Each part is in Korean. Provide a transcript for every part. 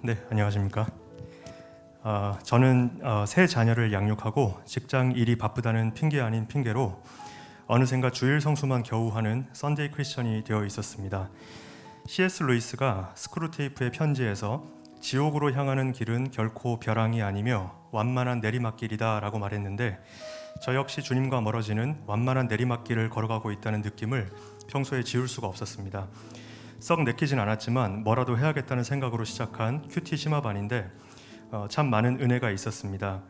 네, 안녕하십니까. 저는 세 자녀를 양육하고 직장 일이 바쁘다는 핑계 아닌 핑계로 어느샌가 주일 성수만 겨우 하는 썬데이 크리스천이 되어 있었습니다. C.S. 루이스가 스크루테이프의 편지에서 지옥으로 향하는 길은 결코 벼랑이 아니며 완만한 내리막길이다 라고 말했는데, 저 역시 주님과 멀어지는 완만한 내리막길을 걸어가고 있다는 느낌을 평소에 지울 수가 없었습니다. 썩 내키진 않았지만 뭐라도 해야겠다는 생각으로 시작한 큐티 심화반인데 참 많은 은혜가 있었습니다.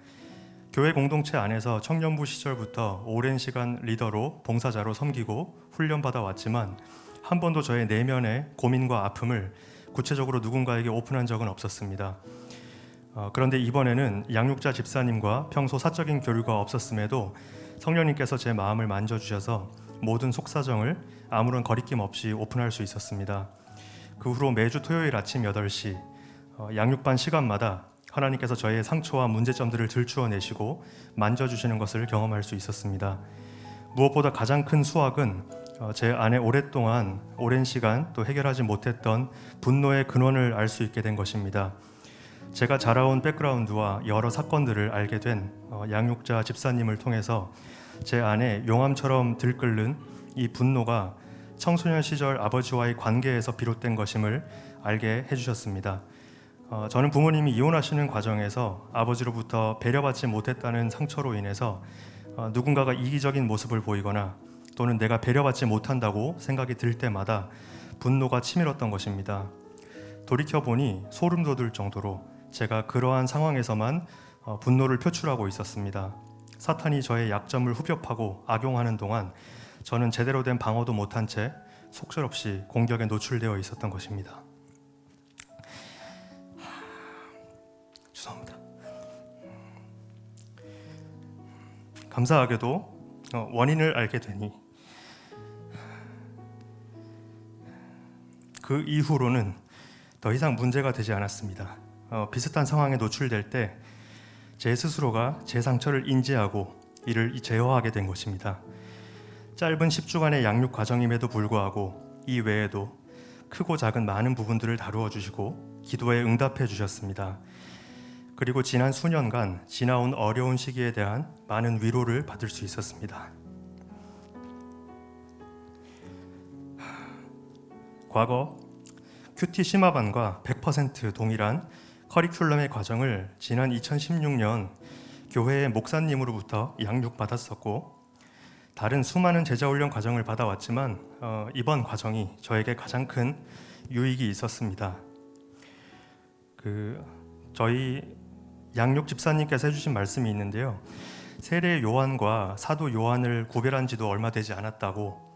교회 공동체 안에서 청년부 시절부터 오랜 시간 리더로 봉사자로 섬기고 훈련받아 왔지만 한 번도 저의 내면의 고민과 아픔을 구체적으로 누군가에게 오픈한 적은 없었습니다. 그런데 이번에는 양육자 집사님과 평소 사적인 교류가 없었음에도 성령님께서 제 마음을 만져주셔서 모든 속사정을 아무런 거리낌 없이 오픈할 수 있었습니다. 그 후로 매주 토요일 아침 8시 양육반 시간마다 하나님께서 저의 상처와 문제점들을 들추어내시고 만져주시는 것을 경험할 수 있었습니다. 무엇보다 가장 큰 수확은 제 안에 오랜 시간 또 해결하지 못했던 분노의 근원을 알 수 있게 된 것입니다. 제가 자라온 백그라운드와 여러 사건들을 알게 된 양육자 집사님을 통해서 제 안에 용암처럼 들끓는 이 분노가 청소년 시절 아버지와의 관계에서 비롯된 것임을 알게 해주셨습니다. 저는 부모님이 이혼하시는 과정에서 아버지로부터 배려받지 못했다는 상처로 인해서 누군가가 이기적인 모습을 보이거나 또는 내가 배려받지 못한다고 생각이 들 때마다 분노가 치밀었던 것입니다. 돌이켜보니 소름 돋을 정도로 제가 그러한 상황에서만 분노를 표출하고 있었습니다. 사탄이 저의 약점을 후벼파고 악용하는 동안 저는 제대로 된 방어도 못한 채 속절없이 공격에 노출되어 있었던 것입니다. 죄송합니다. 감사하게도 원인을 알게 되니 그 이후로는 더 이상 문제가 되지 않았습니다. 비슷한 상황에 노출될 때 제 스스로가 제 상처를 인지하고 이를 제어하게 된 것입니다. 짧은 10주간의 양육 과정임에도 불구하고 이 외에도 크고 작은 많은 부분들을 다루어 주시고 기도에 응답해 주셨습니다. 그리고 지난 수년간 지나온 어려운 시기에 대한 많은 위로를 받을 수 있었습니다. 과거 큐티 심화반과 100% 동일한 커리큘럼의 과정을 지난 2016년 교회의 목사님으로부터 양육받았었고, 다른 수많은 제자훈련 과정을 받아왔지만 이번 과정이 저에게 가장 큰 유익이 있었습니다. 저희 양육 집사님께서 해주신 말씀이 있는데요. 세례 요한과 사도 요한을 구별한 지도 얼마 되지 않았다고,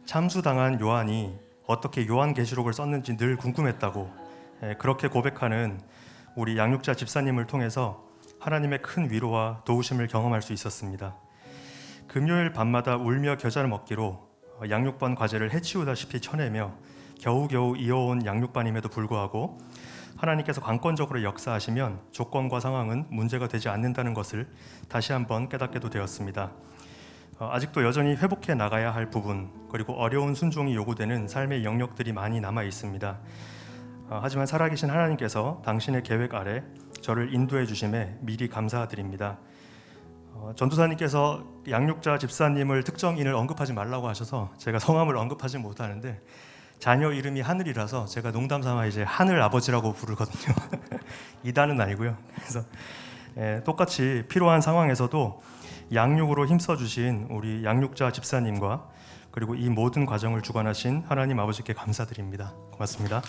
참수당한 요한이 어떻게 요한계시록을 썼는지 늘 궁금했다고, 그렇게 고백하는 우리 양육자 집사님을 통해서 하나님의 큰 위로와 도우심을 경험할 수 있었습니다. 금요일 밤마다 울며 겨자를 먹기로 양육반 과제를 해치우다시피 쳐내며 겨우겨우 이어온 양육반임에도 불구하고 하나님께서 관건적으로 역사하시면 조건과 상황은 문제가 되지 않는다는 것을 다시 한번 깨닫게도 되었습니다. 아직도 여전히 회복해 나가야 할 부분, 그리고 어려운 순종이 요구되는 삶의 영역들이 많이 남아 있습니다. 하지만 살아계신 하나님께서 당신의 계획 아래 저를 인도해 주심에 미리 감사드립니다. 전도사님께서 양육자 집사님을 특정인을 언급하지 말라고 하셔서 제가 성함을 언급하지 못하는데, 자녀 이름이 하늘이라서 제가 농담삼아 이제 하늘 아버지라고 부르거든요. 이단은 아니고요. 그래서 똑같이 필요한 상황에서도 양육으로 힘써주신 우리 양육자 집사님과 그리고 이 모든 과정을 주관하신 하나님 아버지께 감사드립니다. 고맙습니다.